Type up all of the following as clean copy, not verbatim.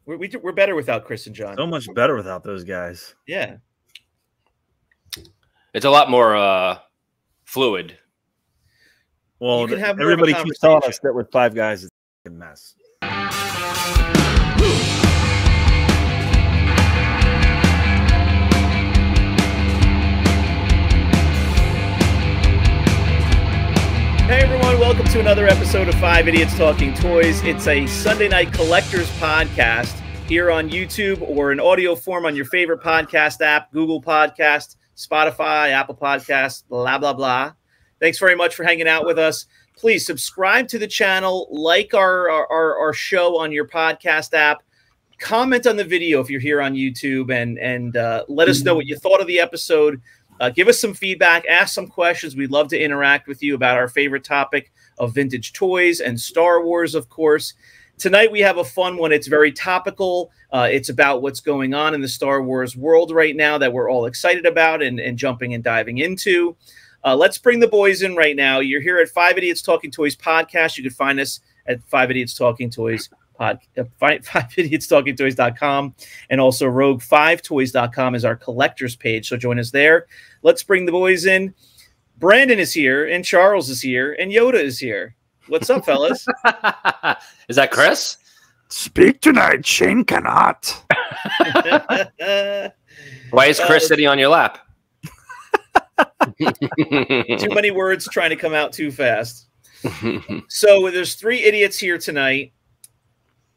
We're better without Chris and John. So much better without those guys. Yeah. It's a lot more fluid. Well, everybody keeps telling us that with 5 guys, it's a mess. Hey everyone, welcome to another episode of 5 Idiots Talking Toys. It's a Sunday night collector's podcast here on YouTube or in audio form on your favorite podcast app, Google Podcast, Spotify, Apple Podcast, blah, blah, blah. Thanks very much for hanging out with us. Please subscribe to the channel, like our show on your podcast app, comment on the video if you're here on YouTube, and let us know what you thought of the episode. Give us some feedback, ask some questions. We'd love to interact with you about our favorite topic of vintage toys and Star Wars, of course. Tonight we have a fun one. It's very topical. It's about what's going on in the Star Wars world right now that we're all excited about and jumping and diving into. Let's bring the boys in right now. You're here at 5 Idiots Talking Toys podcast. You can find us at 5 Idiots Talking Toys 5idiotstalkingtoys.com, and also rogue5toys.com is our collectors page, so join us there. Let's bring the boys in. Brandon is here, and Charles is here, and Yoda is here. What's up, fellas? Is that Chris? Speak tonight, Shane cannot. Why is Chris sitting on your lap? Too many words trying to come out too fast. So there's 3 idiots here tonight.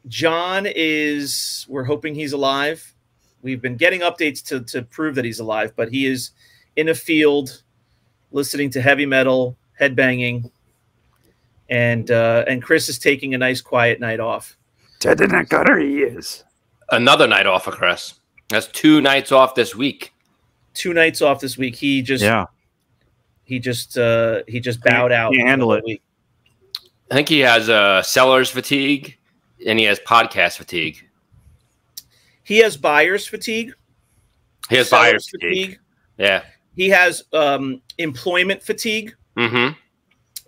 John we're hoping he's alive. We've been getting updates to prove that he's alive, but he is in a field listening to heavy metal, headbanging, and Chris is taking a nice quiet night off. Dead in a gutter he is. Another night off for Chris. That's 2 nights off this week. 2 nights off this week. He just bowed out. Can't handle it. I think he has seller's fatigue. And he has podcast fatigue. He has buyer's fatigue. He has buyer's fatigue. Yeah. He has employment fatigue. Mm-hmm.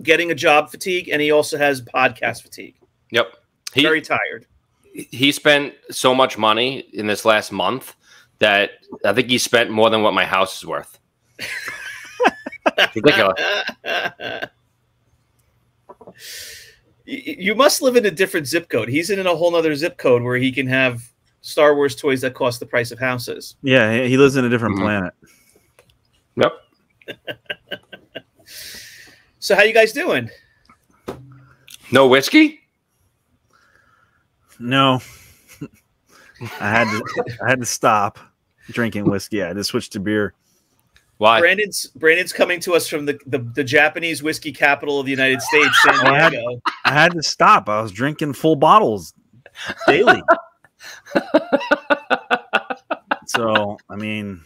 Getting a job fatigue. And he also has podcast fatigue. Yep. Very tired. He spent so much money in this last month that I think he spent more than what my house is worth. Ridiculous. You must live in a different zip code. He's in a whole nother zip code where he can have Star Wars toys that cost the price of houses. Yeah, he lives in a different planet. Yep. So how you guys doing? No whiskey? No. I had to stop drinking whiskey. I had to switch to beer. Why? Brandon's coming to us from the Japanese whiskey capital of the United States, San Diego. I had to stop. I was drinking full bottles daily. So, I mean,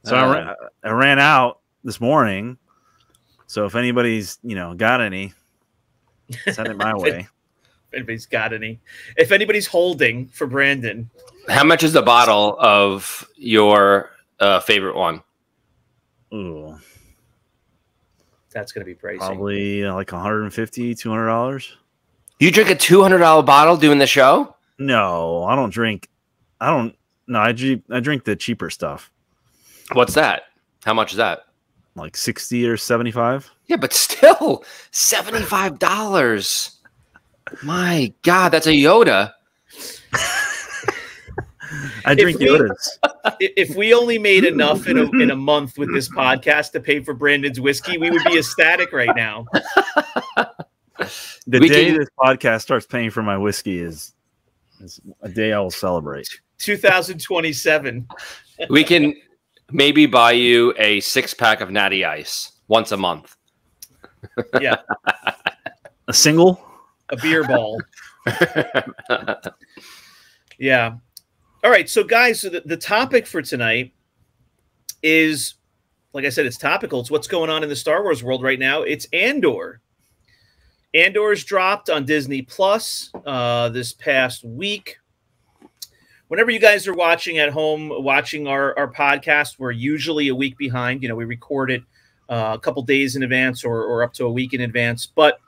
I ran out this morning. So if anybody's, got any, send it my way. If anybody's got any. If anybody's holding for Brandon. How much is the bottle of your favorite one? Ooh. That's going to be pricey. Probably like $150, $200. You drink a $200 bottle doing the show? No, I don't drink. No, I drink the cheaper stuff. What's that? How much is that? Like 60 or 75. Yeah, but still $75. My God, that's a Yoda. I drink Yodas. If we only made enough in a month with this podcast to pay for Brandon's whiskey, we would be ecstatic right now. The day this podcast starts paying for my whiskey is a day I will celebrate. 2027. We can maybe buy you a 6-pack of Natty Ice once a month. Yeah. A single? A beer ball. Yeah. All right, so guys, so the topic for tonight is, like I said, it's topical. It's what's going on in the Star Wars world right now. It's Andor. Andor's dropped on Disney Plus this past week. Whenever you guys are watching at home, watching our podcast, we're usually a week behind. We record it a couple days in advance or up to a week in advance. But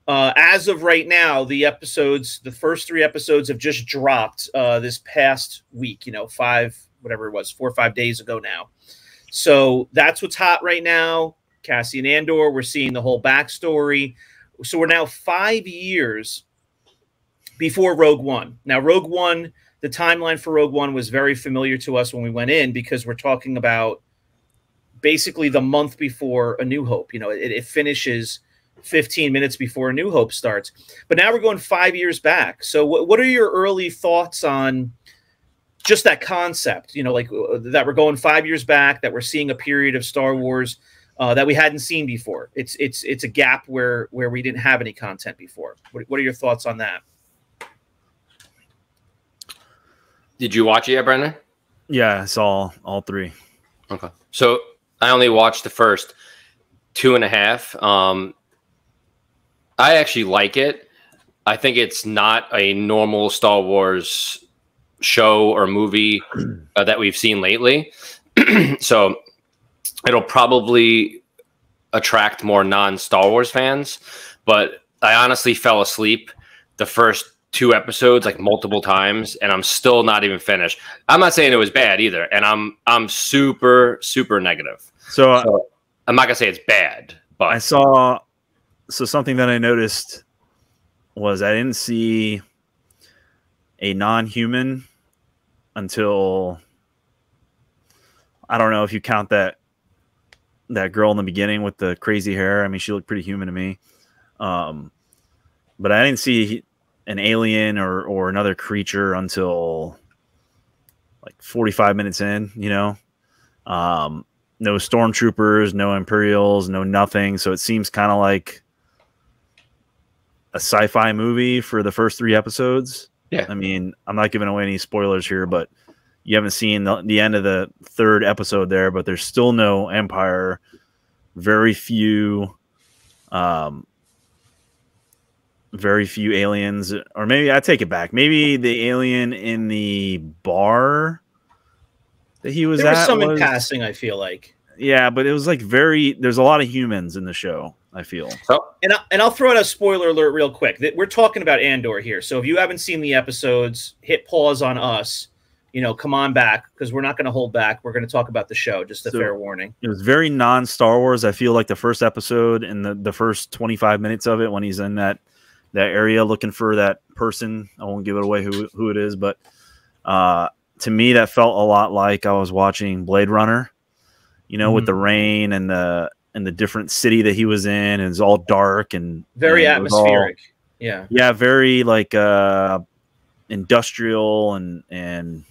As of right now, the first 3 episodes have just dropped this past week, 4 or 5 days ago now. So that's what's hot right now. Cassian Andor, we're seeing the whole backstory. So we're now 5 years before Rogue One. Now, Rogue One, the timeline for Rogue One was very familiar to us when we went in, because we're talking about basically the month before A New Hope. It finishes 15 minutes before A New Hope starts. But now we're going 5 years back. So what are your early thoughts on just that concept, that we're going 5 years back, that we're seeing a period of Star Wars that we hadn't seen before? It's a gap where we didn't have any content before. What are your thoughts on that? Did you watch it yet, Brendan? Yeah, I saw all 3. Okay. So I only watched the first 2.5. I actually like it. I think it's not a normal Star Wars show or movie that we've seen lately. So it'll probably attract more non-Star Wars fans. But I honestly fell asleep the first 2 episodes like multiple times, and I'm still not even finished. I'm not saying it was bad either, and I'm super, super negative. So I'm not gonna say it's bad, but So something that I noticed was I didn't see a non-human until, I don't know if you count that girl in the beginning with the crazy hair. I mean, she looked pretty human to me. But I didn't see an alien or another creature until like 45 minutes in, no stormtroopers, no Imperials, no nothing. So it seems kind of like a sci-fi movie for the first 3 episodes. Yeah. I mean, I'm not giving away any spoilers here, but you haven't seen the end of the 3rd episode there, but there's still no Empire. Very few aliens, or maybe I take it back. Maybe the alien in the bar that he was there at. Was some in passing, I feel like. Yeah, but it was like there's a lot of humans in the show, I feel. So, and I'll throw out a spoiler alert real quick. We're talking about Andor here. So if you haven't seen the episodes, hit pause on us. Come on back, because we're not going to hold back. We're going to talk about the show. Just a fair warning. It was very non-Star Wars. I feel like the first episode and the first 25 minutes of it, when he's in that area looking for that person. I won't give it away who it is, but to me that felt a lot like I was watching Blade Runner, with the rain and the different city that he was in, and it's all dark and very atmospheric. Yeah, very like industrial and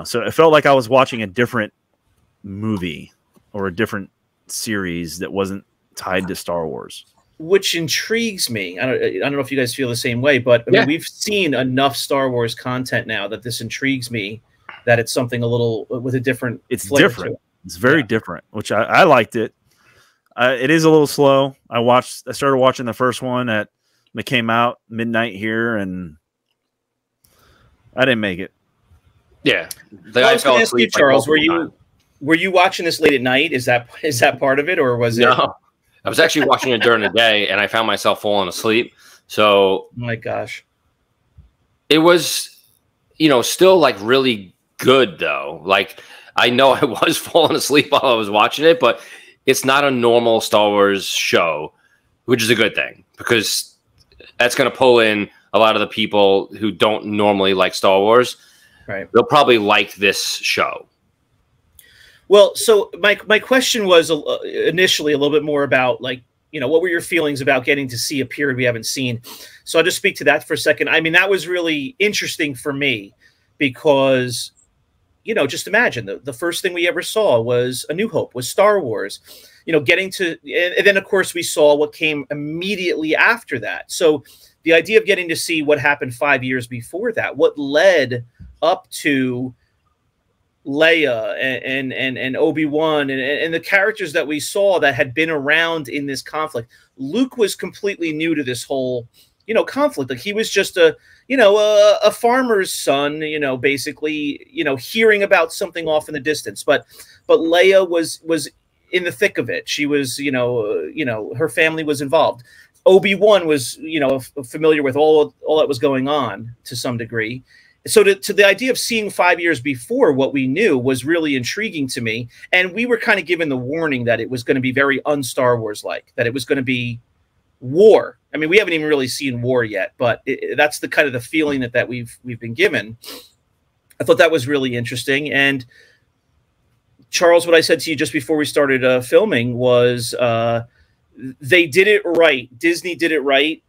so it felt like I was watching a different movie or a different series that wasn't tied to Star Wars. Which intrigues me. I don't know if you guys feel the same way, but I mean, we've seen enough Star Wars content now that this intrigues me, that it's something a little with a different. It's different. It's very different, which I liked it. It is a little slow. I started watching the first one it came out midnight here, and I didn't make it. Yeah, I was going to ask you, Charles, were you watching this late at night? Is that part of it, or was it? No, I was actually watching it during the day, and I found myself falling asleep. So, oh my gosh, it was, still like really good though. Like, I know I was falling asleep while I was watching it, but it's not a normal Star Wars show, which is a good thing, because that's going to pull in a lot of the people who don't normally like Star Wars. Right. They'll probably like this show. Well, so my question was initially a little bit more about, like, what were your feelings about getting to see a period we haven't seen? So I'll just speak to that for a second. I mean, that was really interesting for me because, just imagine the first thing we ever saw was A New Hope, was Star Wars, getting to, and then of course we saw what came immediately after that. So the idea of getting to see what happened 5 years before that, what led up to Leia and Obi-Wan and the characters that we saw that had been around in this conflict. Luke was completely new to this whole, conflict. Like, he was just a farmer's son, basically, hearing about something off in the distance. But Leia was in the thick of it. She was, her family was involved. Obi-Wan was, familiar with all that was going on to some degree. So to the idea of seeing 5 years before what we knew was really intriguing to me. And we were kind of given the warning that it was going to be very un-Star Wars-like, that it was going to be war. I mean, we haven't even really seen war yet, but that's the kind of the feeling that we've been given. I thought that was really interesting. And Charles, what I said to you just before we started filming was they did it right. Disney did it right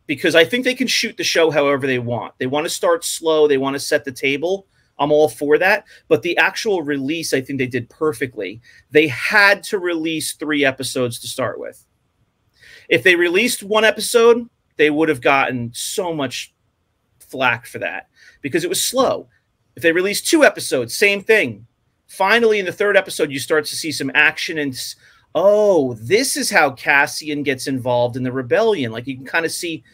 because I think they can shoot the show however they want. They want to start slow. They want to set the table. I'm all for that. But the actual release, I think they did perfectly. They had to release 3 episodes to start with. If they released 1 episode, they would have gotten so much flack for that because it was slow. If they released 2 episodes, same thing. Finally, in the 3rd episode, you start to see some action and oh, this is how Cassian gets involved in the rebellion. Like you can kind of see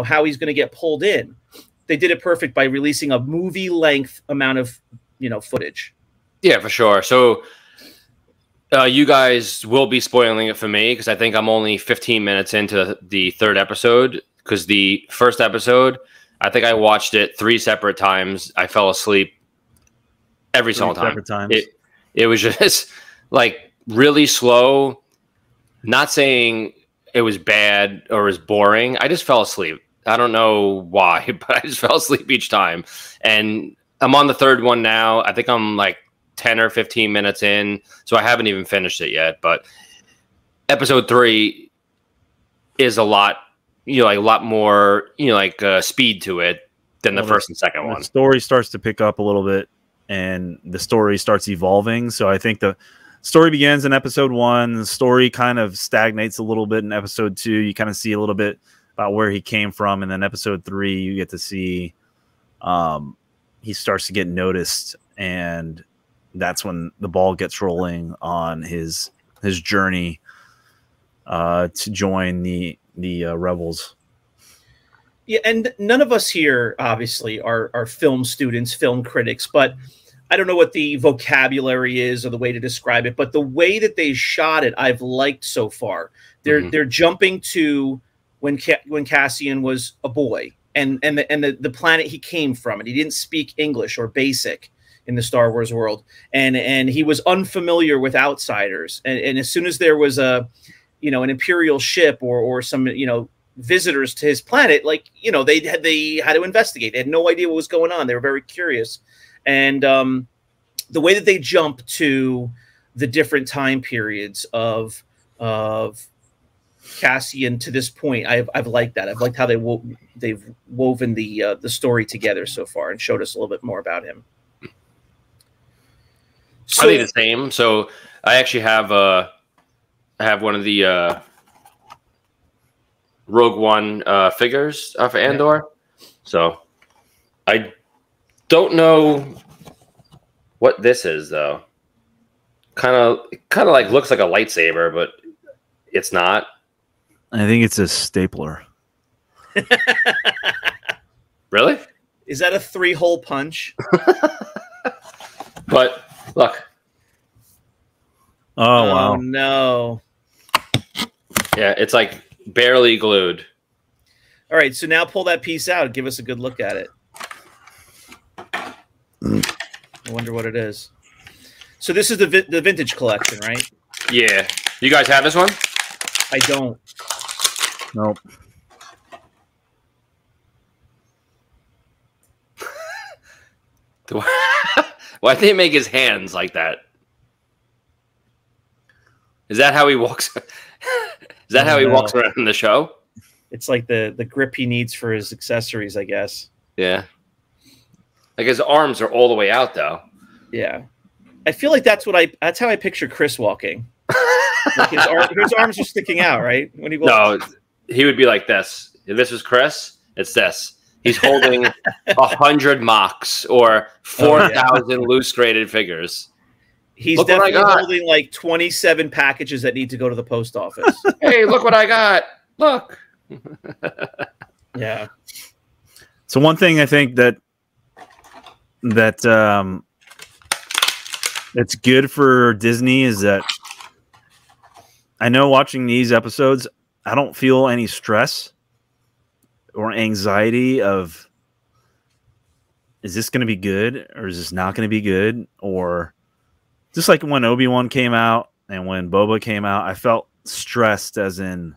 how he's going to get pulled in. They did it perfect by releasing a movie length amount of, footage. Yeah, for sure. So you guys will be spoiling it for me because I think I'm only 15 minutes into the 3rd episode because the 1st episode, I think I watched it 3 separate times. I fell asleep every single time. It was just like really slow. Not saying it was bad or was boring. I just fell asleep. I don't know why, but I just fell asleep each time. And I'm on the 3rd one now. I think I'm like 10 or 15 minutes in, so I haven't even finished it yet. But episode 3 is a lot, a lot more, speed to it than the 1st and 2nd one. The story starts to pick up a little bit, and the story starts evolving. So I think the story begins in episode 1. The story kind of stagnates a little bit in episode 2. You kind of see a little bit about where he came from, and then episode 3, you get to see he starts to get noticed, and that's when the ball gets rolling on his journey to join the rebels. Yeah, and none of us here obviously are film students, film critics, but I don't know what the vocabulary is or the way to describe it, but the way that they shot it, I've liked so far. They're jumping to when Cassian was a boy and the planet he came from, and he didn't speak English or basic in the Star Wars world, and he was unfamiliar with outsiders, and as soon as there was an Imperial ship or some visitors to his planet, they had to investigate. They had no idea what was going on. They were very curious. And the way that they jump to the different time periods of Cassian to this point, I've liked that. I've liked how they've woven the story together so far and showed us a little bit more about him. So, I think the same. So I actually have one of the Rogue One figures of Andor. Yeah. So I don't know what this is though. Kind of like looks like a lightsaber, but it's not. I think it's a stapler. Really? Is that a 3-hole punch? But look. Oh wow. No. Yeah, it's like barely glued. All right, so now pull that piece out and give us a good look at it. I wonder what it is. So this is the vintage collection, right? Yeah. You guys have this one? I don't. Nope. Why did they make his hands like that? Is that how he walks? Is that how he walks around in the show? It's like the grip he needs for his accessories, I guess. Yeah. Like his arms are all the way out, though. Yeah. I feel like that's how I picture Chris walking. Like his arms are sticking out, right? When he walks. No, he would be like this. If this was Chris, it's this. He's holding 100 mocks or 4,000 loose graded figures. He's definitely holding like 27 packages that need to go to the post office. Hey, look what I got. Look. Yeah. So one thing I think that it's good for Disney is that I know watching these episodes, I don't feel any stress or anxiety of, is this going to be good or is this not going to be good? Or just like when Obi-Wan came out and when Boba came out, I felt stressed, as in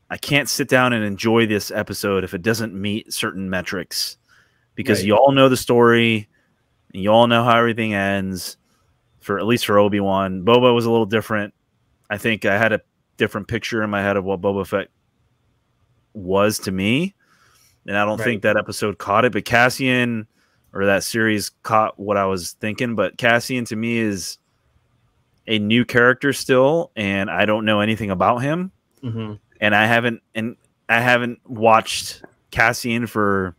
I can't sit down and enjoy this episode if it doesn't meet certain metrics, because you all know the story and you all know how everything ends, for at least for Obi-Wan. Boba was a little different. I think I had a different picture in my head of what Boba Fett was to me, and I don't think that episode caught it, but Cassian, or that series, caught what I was thinking. But Cassian to me is a new character still, and I don't know anything about him. And I haven't watched Cassian for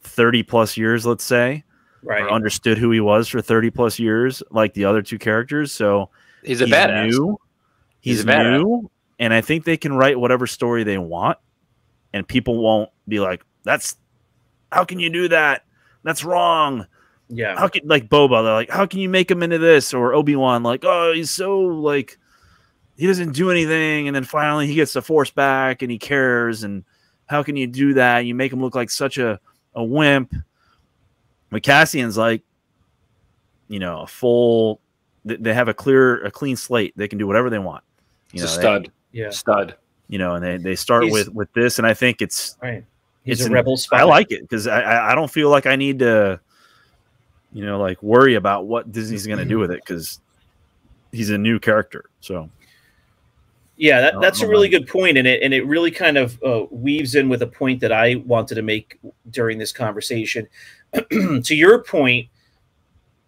30 plus years, let's say, or understood who he was for 30 plus years, like the other two characters. So he's a badass. New. He's new, and I think they can write whatever story they want, and people won't be like, how can you do that? That's wrong. Yeah. How can, like Boba, they're like, how can you make him into this? Or Obi-Wan, like, oh, he's so like, he doesn't do anything, and then finally he gets the Force back and he cares, and how can you do that? You make him look like such a wimp. But Cassian's like, you know, a full, they have a clean slate. They can do whatever they want. He's a stud. Stud. You know, and they start with this, and I think it's He's a rebel spy. I like it because I don't feel like I need to, you know, like worry about what Disney's going to do with it, because he's a new character. So yeah, that's a really good point, and it really kind of weaves in with a point that I wanted to make during this conversation. To your point,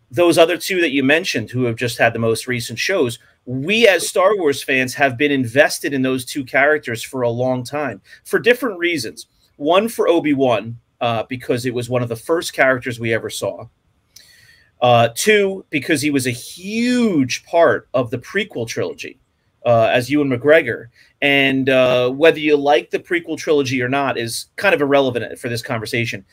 those other two that you mentioned, who have just had the most recent shows, we as Star Wars fans have been invested in those two characters for a long time for different reasons. One, for Obi-Wan, because it was one of the first characters we ever saw. Two, because he was a huge part of the prequel trilogy as Ewan McGregor. And whether you like the prequel trilogy or not is kind of irrelevant for this conversation.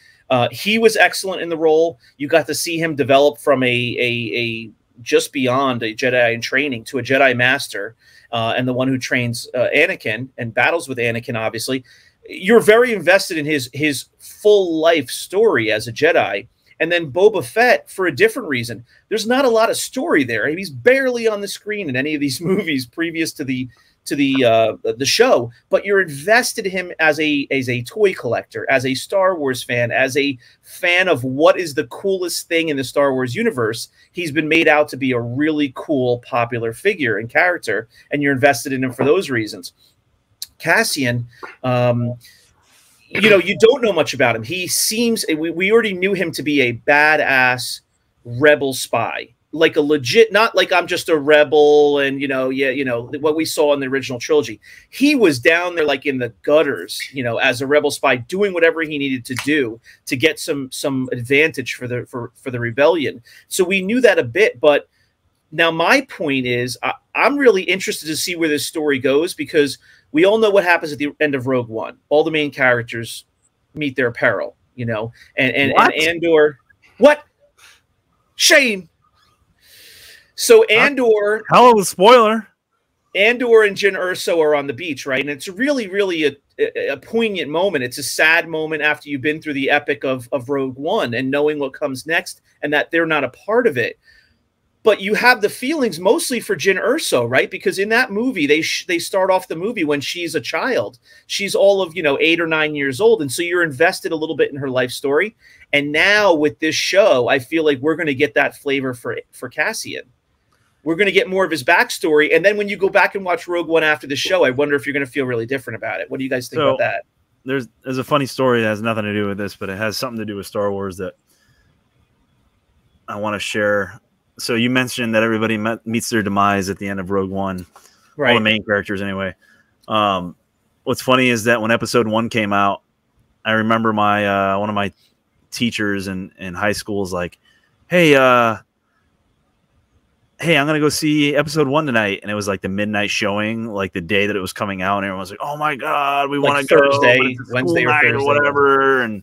He was excellent in the role. You got to see him develop from a just beyond a Jedi in training to a Jedi Master, and the one who trains Anakin and battles with Anakin, obviously. You're very invested in his full life story as a Jedi. And then Boba Fett, for a different reason. There's not a lot of story there. He's barely on the screen in any of these movies previous to the show, but you're invested in him as a toy collector, as a Star Wars fan, as a fan of what is the coolest thing in the Star Wars universe. He's been made out to be a really cool, popular figure and character, and you're invested in him for those reasons. Cassian, you know, you don't know much about him. He seems, we already knew him to be a badass rebel spy. Like a legit, not like I'm just a rebel and, you know, what we saw in the original trilogy. He was down there like in the gutters, you know, as a rebel spy, doing whatever he needed to do to get some advantage for the rebellion. So we knew that a bit, but now my point is I'm really interested to see where this story goes, because we all know what happens at the end of Rogue One. All the main characters meet their peril, you know, and Andor, what? Shane. So Andor, hell of a spoiler. Andor and Jyn Erso are on the beach, right? And it's really, really a poignant moment. It's a sad moment after you've been through the epic of Rogue One and knowing what comes next, and that they're not a part of it. But you have the feelings mostly for Jyn Erso, right? Because in that movie, they start off the movie when she's a child. She's all of, 8 or 9 years old. And so you're invested a little bit in her life story. And now with this show, I feel like we're going to get that flavor for Cassian. We're going to get more of his backstory. And then when you go back and watch Rogue One after the show, I wonder if you're going to feel really different about it. What do you guys think about that? There's a funny story that has nothing to do with this, but it has something to do with Star Wars that I want to share. So you mentioned that everybody meets their demise at the end of Rogue One, right? All the main characters, anyway. What's funny is that when Episode 1 came out, I remember my one of my teachers in high school was like, "Hey, I'm gonna go see Episode 1 tonight," and it was like the midnight showing, like the day that it was coming out, and everyone was like, "Oh my god, we want to go Thursday, Wednesday, or Thursday, or whatever," and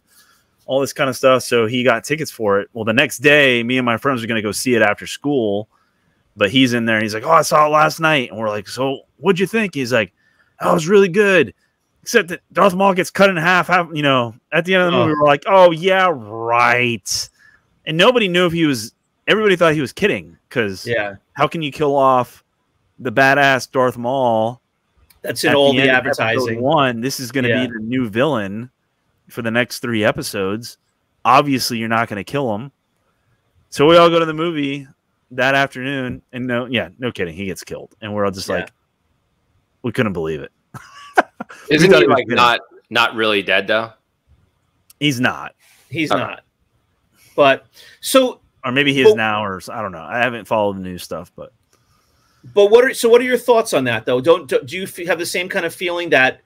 all this kind of stuff. So he got tickets for it. Well, the next day, me and my friends were going to go see it after school, but he's in there and he's like, "Oh, I saw it last night." And we're like, "So what'd you think?" He's like, that was really good. Except that Darth Maul gets cut in half. You know, at the end of the movie, we're like, oh yeah, right. And nobody knew if he was. Everybody thought he was kidding because how can you kill off the badass Darth Maul? That's in all the advertising. One, this is going to be the new villain for the next 3 episodes. Obviously, you're not going to kill him. So we all go to the movie that afternoon, and no kidding, he gets killed, and we're all just like, we couldn't believe it. Isn't he like not really dead though? He's not. He's not. But so, or maybe he is now, or I don't know. I haven't followed the new stuff, but what are your thoughts on that though? Do you have the same kind of feeling that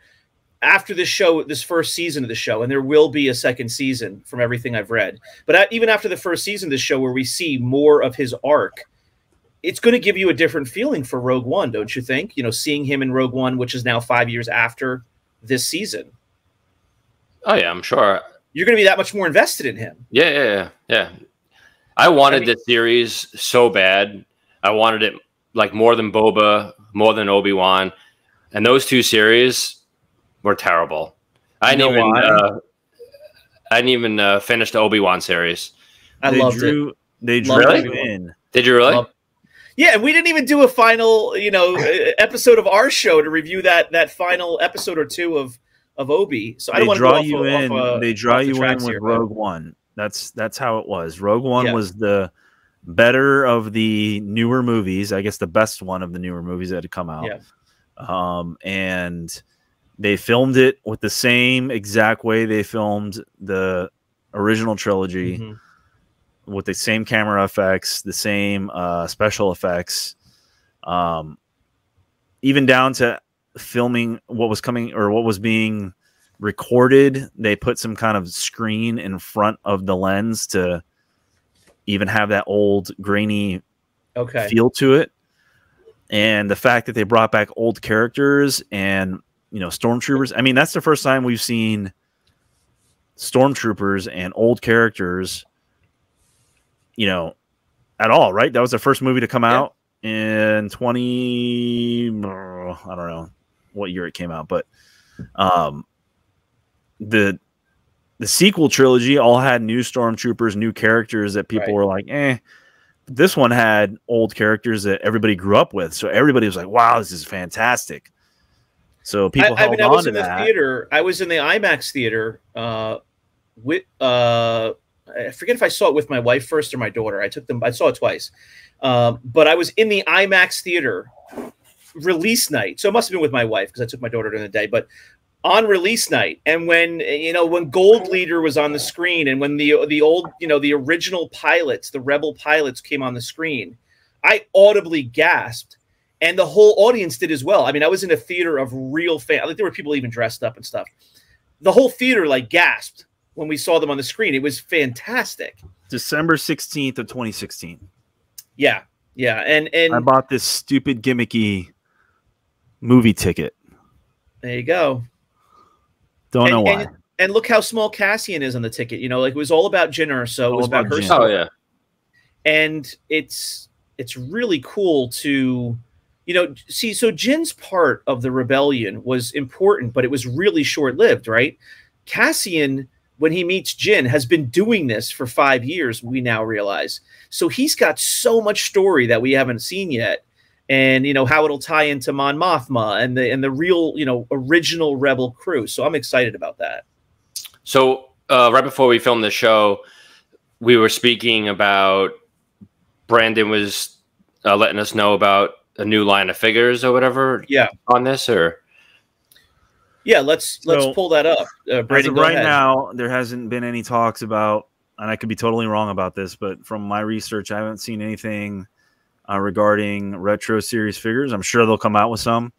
after this show, this first season of the show, and there will be a second season from everything I've read, but even after the first season of the show, where we see more of his arc, it's going to give you a different feeling for Rogue One, don't you think? You know, seeing him in Rogue One, which is now 5 years after this season. Oh yeah, I'm sure. You're going to be that much more invested in him. Yeah. I wanted this series so bad. I wanted it like more than Boba, more than Obi-Wan. And those 2 series were terrible. I didn't even finish the Obi-Wan series. They loved it. They drew you in. Did you really? Yeah, and we didn't even do a final, episode of our show to review that final episode or 2 of Obi. So I don't want to draw you in. They draw you in with Rogue One. That's how it was. Rogue One was the better of the newer movies. I guess the best one of the newer movies that had come out. Yeah. And they filmed it with the same exact way they filmed the original trilogy. Mm-hmm. With the same camera effects, the same special effects, even down to filming what was coming or what was being recorded. They put some kind of screen in front of the lens to even have that old grainy feel to it. And the fact that they brought back old characters and, stormtroopers. I mean, that's the first time we've seen stormtroopers and old characters at all, right? That was the first movie to come out in I don't know what year it came out, but the sequel trilogy all had new stormtroopers, new characters that people were like, This one had old characters that everybody grew up with, so everybody was like, wow, this is fantastic. So people held on to that. I was in the IMAX theater with I forget if I saw it with my wife first or my daughter. I saw it twice. But I was in the IMAX theater release night. So it must have been with my wife because I took my daughter during the day. But on release night, and when Gold Leader was on the screen, and when the old, the original pilots, the Rebel pilots came on the screen, I audibly gasped. And the whole audience did as well. I mean, I was in a theater of real fans. Like, there were people even dressed up and stuff. The whole theater gasped when we saw them on the screen. It was fantastic. December 16th of 2016. Yeah. And I bought this stupid gimmicky movie ticket. There you go. Don't know why. And look how small Cassian is on the ticket. It was all about Jyn Erso. It was about her story. Oh yeah. And it's really cool to see. So Jyn's part of the rebellion was important, but it was really short-lived, right? Cassian, when he meets Jyn, has been doing this for 5 years, we now realize. So he's got so much story that we haven't seen yet. And, how it'll tie into Mon Mothma and the real, original Rebel crew. So I'm excited about that. So right before we filmed the show, we were speaking about Brandon was letting us know about a new line of figures or whatever on this, or... Yeah, let's pull that up. Brandon, right now, there hasn't been any talks about, and I could be totally wrong about this, but from my research, I haven't seen anything regarding retro series figures. I'm sure they'll come out with some.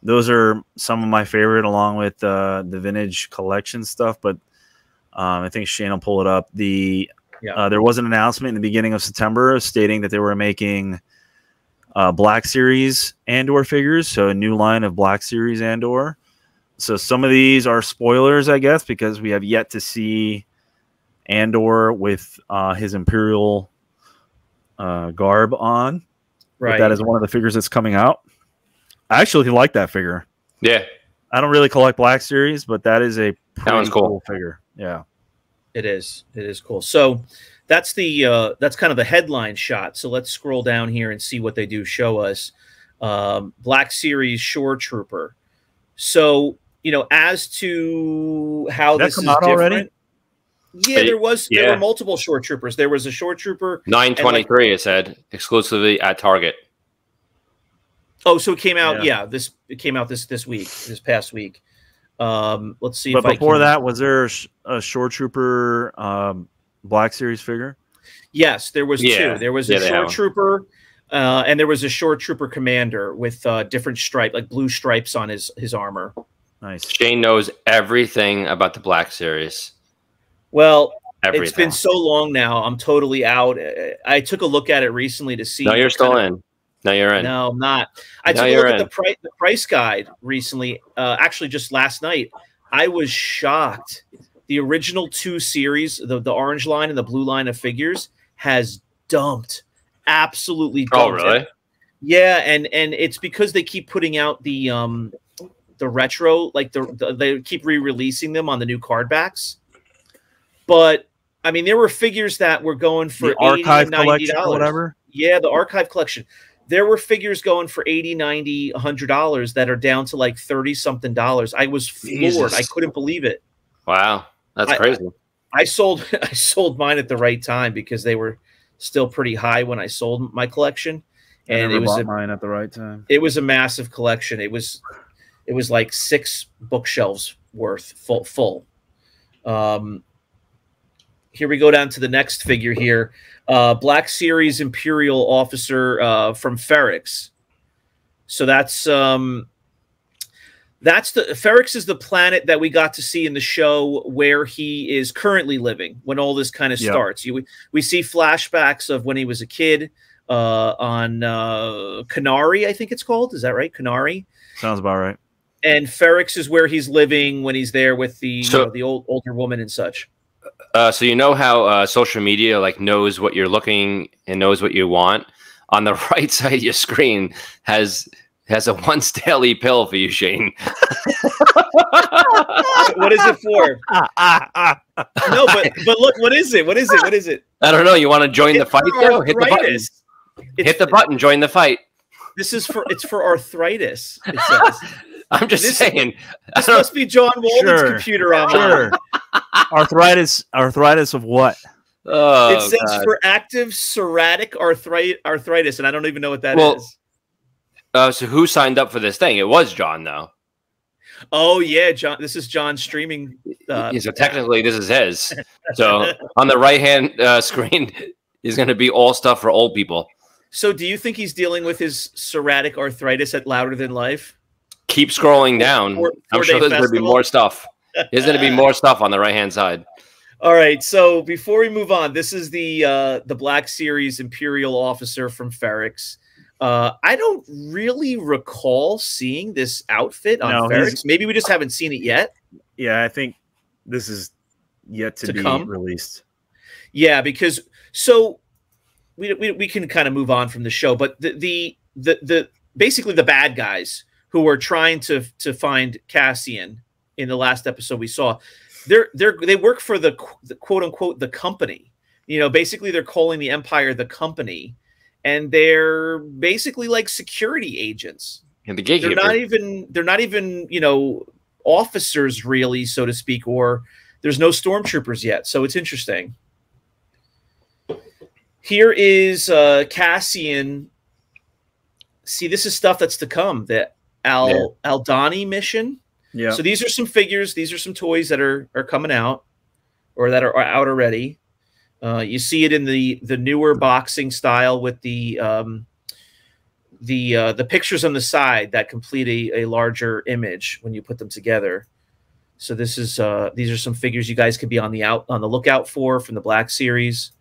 Those are some of my favorite, along with the vintage collection stuff. But I think Shane will pull it up. There was an announcement in the beginning of September stating that they were making Black Series Andor figures, so a new line of Black Series Andor. So some of these are spoilers, I guess, because we have yet to see Andor with his Imperial garb on. Right. But that is one of the figures that's coming out. I actually like that figure. Yeah, I don't really collect Black Series, but that is a that one's pretty cool. figure. Yeah, It is. It is cool. So that's the that's kind of the headline shot. So let's scroll down here and see what they do show us. Black Series Shore Trooper. So, you know, as to how Did that this come is out different. already? Yeah, there Yeah. were multiple shore troopers. There was a shore trooper. 923, it said, exclusively at Target. Oh, so it came out. Yeah. Yeah, it came out this week, this past week. Let's see. But if before I can... that, was there a Shore Trooper Black Series figure? Yes, there was Yeah. two. There was Yeah, a they shore have trooper, and there was a shore trooper commander with different stripe, like blue stripes on his armor. Nice. Shane knows everything about the Black Series. Well, Everything. it's been so long now. I'm totally out. I took a look at it recently to see. No, you're still in. No, you're in. No, I'm not. I No, took a you're look at the price guide recently. Actually, just last night, I was shocked. The original 2 series, the orange line and the blue line of figures, has dumped. Absolutely dumped. Oh, really? Yeah, and it's because they keep putting out the retro, like they keep re-releasing them on the new card backs. But I mean, there were figures that were going for the archive $80, collection $90. or whatever. Yeah, the archive collection. There were figures going for $80, $90, $100 that are down to like $30-something. I was floored. Jesus. I couldn't believe it. Wow, that's crazy. I sold mine at the right time because they were still pretty high when I sold my collection, and it was mine at the right time. It was a massive collection. It was like 6 bookshelves worth full. Here we go down to the next figure here. Black Series Imperial Officer from Ferrix. So that's the Ferrix is the planet that we got to see in the show where he is currently living when all this kind of starts. We see flashbacks of when he was a kid on Canary, I think it's called. Is that right? Canary? Sounds about right. And Ferrix is where he's living when he's there with the the older woman and such. So you know how social media like knows what you're looking and knows what you want. On the right side of your screen has a once daily pill for you, Shane. What is it for? No, but look, what is it? What is it? What is it? I don't know. You want to join the fight? Though? Hit the button. Hit the button. Join the fight. It's for arthritis. It says. I'm just saying. This must be John Walden's computer on. Sure. Arthritis of what? Oh, it says for active psoriatic arthritis, and I don't even know what that is. So who signed up for this thing? It was John, though. Oh yeah, John. This is John's streaming. So technically, this is his. So on the right-hand screen is going to be all stuff for old people. So do you think he's dealing with his psoriatic arthritis at Louder Than Life? Keep scrolling down. I'm sure there's going to be more stuff. There's going to be more stuff on the right-hand side. All right. So before we move on, this is the Black Series Imperial Officer from Ferrix. I don't really recall seeing this outfit on Ferrix. Maybe we just haven't seen it yet. Yeah, I think this is yet to be released. Yeah, because so we can kind of move on from the show, but the basically the bad guys who were trying to find Cassian in the last episode we saw, they work for the quote unquote the company. You know, basically they're calling the Empire the company, and they're basically like security agents. And the gatekeeper. They're not even you know officers really, so to speak, or there's no stormtroopers yet. So it's interesting. Here is Cassian. See, this is stuff that's to come. The Aldani mission. Yeah. So these are some figures. These are some toys that are coming out, or that are out already. You see it in the newer boxing style with the pictures on the side that complete a larger image when you put them together. So this is these are some figures you guys could be on the lookout for from the Black Series.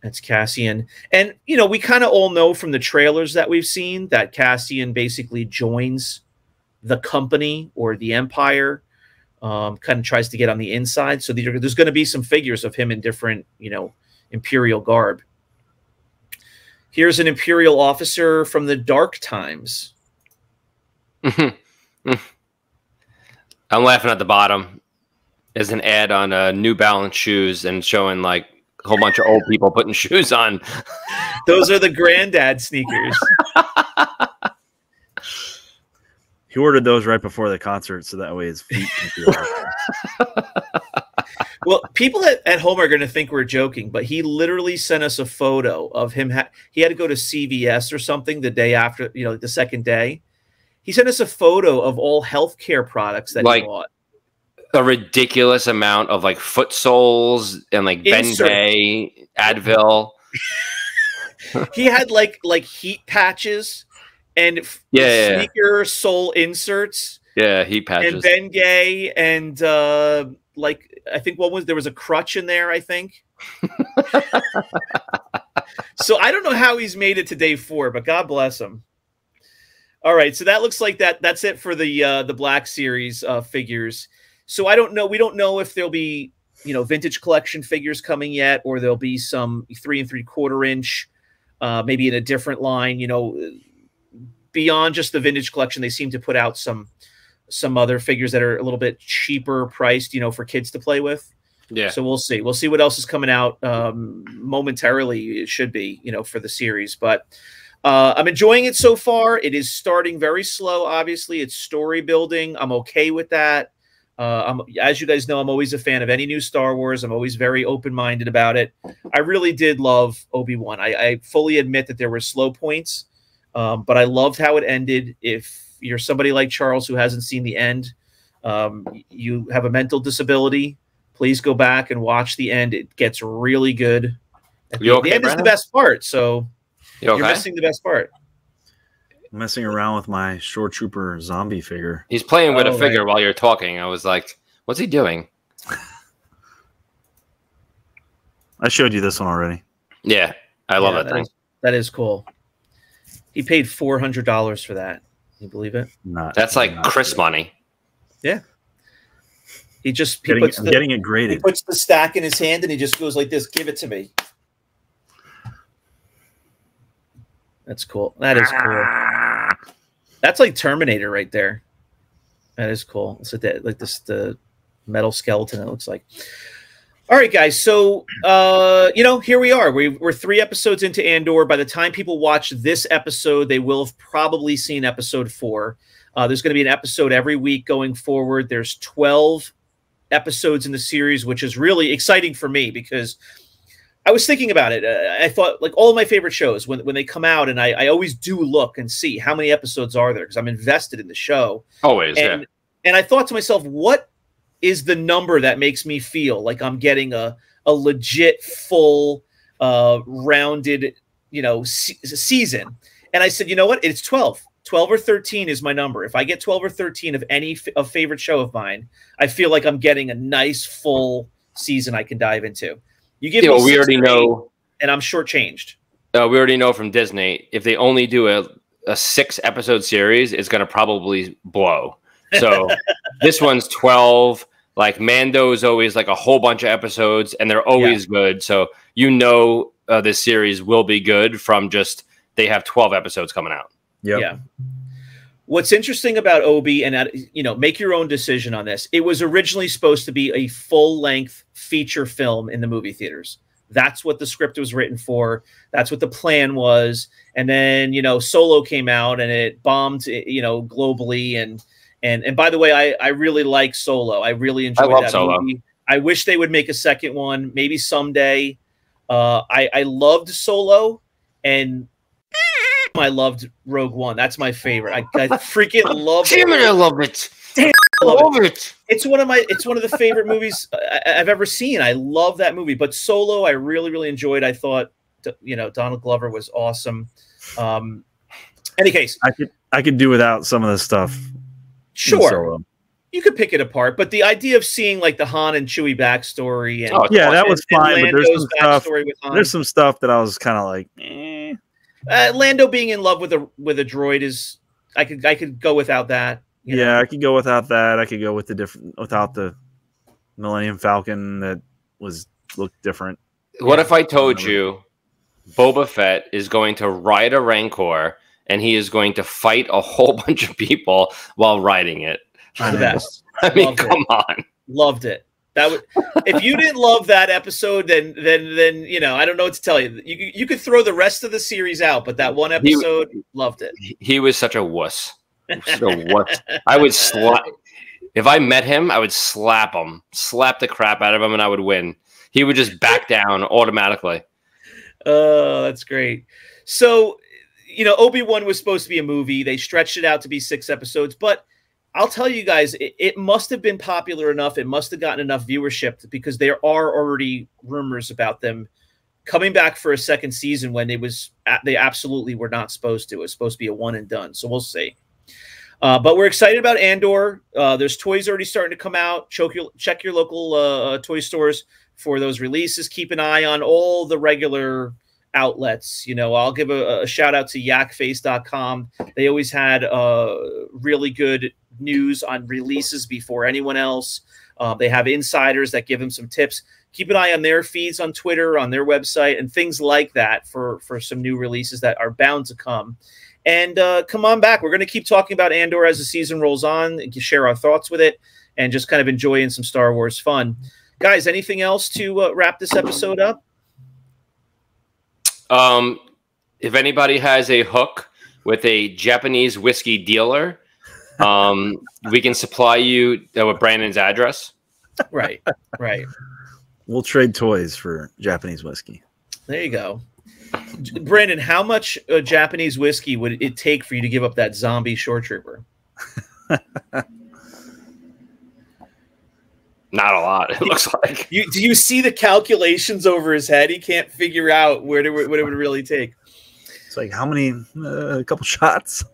That's Cassian. And, you know, we kind of all know from the trailers that we've seen that Cassian basically joins the company or the Empire, kind of tries to get on the inside. So there's going to be some figures of him in different, you know, Imperial garb. Here's an Imperial officer from the Dark Times. I'm laughing at the bottom. There's an ad on New Balance shoes and showing like a whole bunch of old people putting shoes on. Those are the granddad sneakers. He ordered those right before the concert, so that way his feet can feel like Well, people at home are going to think we're joking, but he literally sent us a photo of him. He had to go to CVS or something the day after, the second day. He sent us a photo of all healthcare products that he bought. A ridiculous amount of like foot soles and like Bengay, Advil. He had like heat patches and sneaker sole inserts. Yeah, heat patches. And Bengay and I think there was a crutch in there, I think. So I don't know how he's made it to day 4, but God bless him. All right, so that looks like that's it for the Black Series figures. So I don't know. We don't know if there'll be vintage collection figures coming yet, or there'll be some 3 3/4 inch, maybe in a different line. Beyond just the vintage collection, they seem to put out some other figures that are a little bit cheaper priced, for kids to play with. Yeah. So we'll see. We'll see what else is coming out momentarily. It should be, for the series, but. I'm enjoying it so far. It is starting very slow. Obviously, it's story building. I'm okay with that. As you guys know, I'm always a fan of any new Star Wars. I'm always very open-minded about it. I really did love Obi-Wan. I fully admit that there were slow points, but I loved how it ended. If you're somebody like Charles who hasn't seen the end, you have a mental disability, please go back and watch the end. It gets really good. The end is the best part, so... You're missing the best part. I'm messing around with my Shore Trooper zombie figure. He's playing with a figure while you're talking. I was like, what's he doing? I showed you this one already. Yeah, I love that thing. That is cool. He paid $400 for that. Can you believe it? That's like Chris money. Yeah. I'm getting it graded. He puts the stack in his hand and he just goes like this, give it to me. That's cool. That is cool. That's like Terminator right there. That is cool. It's like this the metal skeleton. It looks like. All right, guys. So here we are. We're 3 episodes into Andor. By the time people watch this episode, they will have probably seen episode 4. There's going to be an episode every week going forward. There's 12 episodes in the series, which is really exciting for me because. I was thinking about it. I thought, like all of my favorite shows, when they come out, and I always do look and see how many episodes are there because I'm invested in the show. Always, and I thought to myself, what is the number that makes me feel like I'm getting a legit, full, rounded, season? And I said, you know what? It's 12. 12 or 13 is my number. If I get 12 or 13 of any favorite show of mine, I feel like I'm getting a nice, full season I can dive into. You give me we already know, and I'm shortchanged. We already know from Disney if they only do a 6-episode series, it's going to probably blow. So this one's 12. Like Mando is always like a whole bunch of episodes, and they're always good. So this series will be good from just they have 12 episodes coming out. Yep. Yeah. What's interesting about Obi, and make your own decision on this. It was originally supposed to be a full-length feature film in the movie theaters. That's what the script was written for. That's what the plan was. And then, Solo came out and it bombed, globally. And by the way, I really like Solo. I really enjoyed that movie. I wish they would make a second one, maybe someday. I loved Solo, and I loved Rogue One. That's my favorite. I freaking love it. Damn it, I love it. Damn, I love it. It's one of the favorite movies I've ever seen. I love that movie. But Solo, I really, really enjoyed. I thought, Donald Glover was awesome. Any case, I could do without some of the stuff. Sure, you could pick it apart, but the idea of seeing like the Han and Chewie backstory and that was fine. But there's some stuff that I was kind of like, Lando being in love with a droid is I could go without that. I could go without that. I could go with without the Millennium Falcon that looked different. What if I told you Boba Fett is going to ride a Rancor and he is going to fight a whole bunch of people while riding it. The best. I mean, Loved come on. Loved it. That would, if you didn't love that episode, then you know, I don't know what to tell you. You could throw the rest of the series out, but that one episode, loved it. He was such a wuss. Such a wuss. I would slap. If I met him, I would slap the crap out of him, and I would win. He would just back down automatically. Oh, that's great. So, you know, Obi-Wan was supposed to be a movie. They stretched it out to be 6 episodes, but I'll tell you guys, it must have been popular enough. It must have gotten enough viewership because there are already rumors about them coming back for a second season when they absolutely were not supposed to. It was supposed to be a one and done. So we'll see. But we're excited about Andor. There's toys already starting to come out. Check your local toy stores for those releases. Keep an eye on all the regular outlets. You know, I'll give a shout out to yakface.com. They always had really good news on releases before anyone else. They have insiders that give them some tips. Keep an eye on their feeds on Twitter, on their website, and things like that for some new releases that are bound to come. And come on back. We're going to keep talking about Andor as the season rolls on, and share our thoughts with it, and just kind of enjoying some Star Wars fun. Guys, anything else to wrap this episode up? If anybody has a hook with a Japanese whiskey dealer, we can supply you with Brandon's address. Right. We'll trade toys for Japanese whiskey. There you go. Brandon, how much Japanese whiskey would it take for you to give up that zombie shore trooper? Not a lot, it looks like. Do you see the calculations over his head? He can't figure out what it would really take. It's like, how many? A couple shots?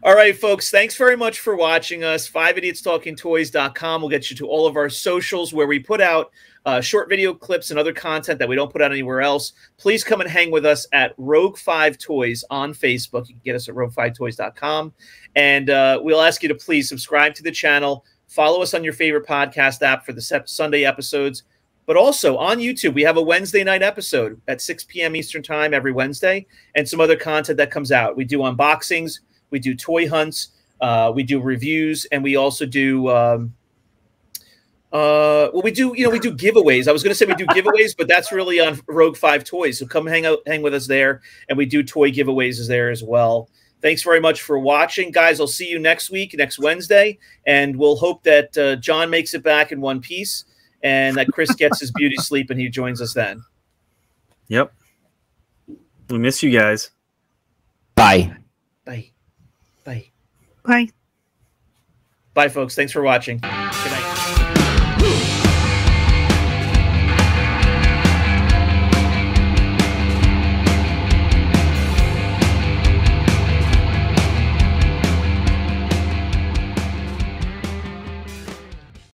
All right, folks. Thanks very much for watching us. 5idiotstalkingtoys.com will get you to all of our socials where we put out short video clips and other content that we don't put out anywhere else. Please come and hang with us at Rogue5 Toys on Facebook. You can get us at rogue5toys.com. And we'll ask you to please subscribe to the channel. Follow us on your favorite podcast app for the Sunday episodes. But also on YouTube, we have a Wednesday night episode at 6 p.m. Eastern time every Wednesday, and some other content that comes out. We do unboxings, we do toy hunts, we do reviews, and we also do we do giveaways. I was going to say we do giveaways, but that's really on Rogue 5 Toys. So come hang with us there, and we do toy giveaways there as well. Thanks very much for watching, guys. I'll see you next Wednesday, and we'll hope that John makes it back in one piece, and that Chris gets his beauty sleep and he joins us then. Yep. We miss you guys. Bye. Bye. Bye. Bye. Bye, folks. Thanks for watching. Good night.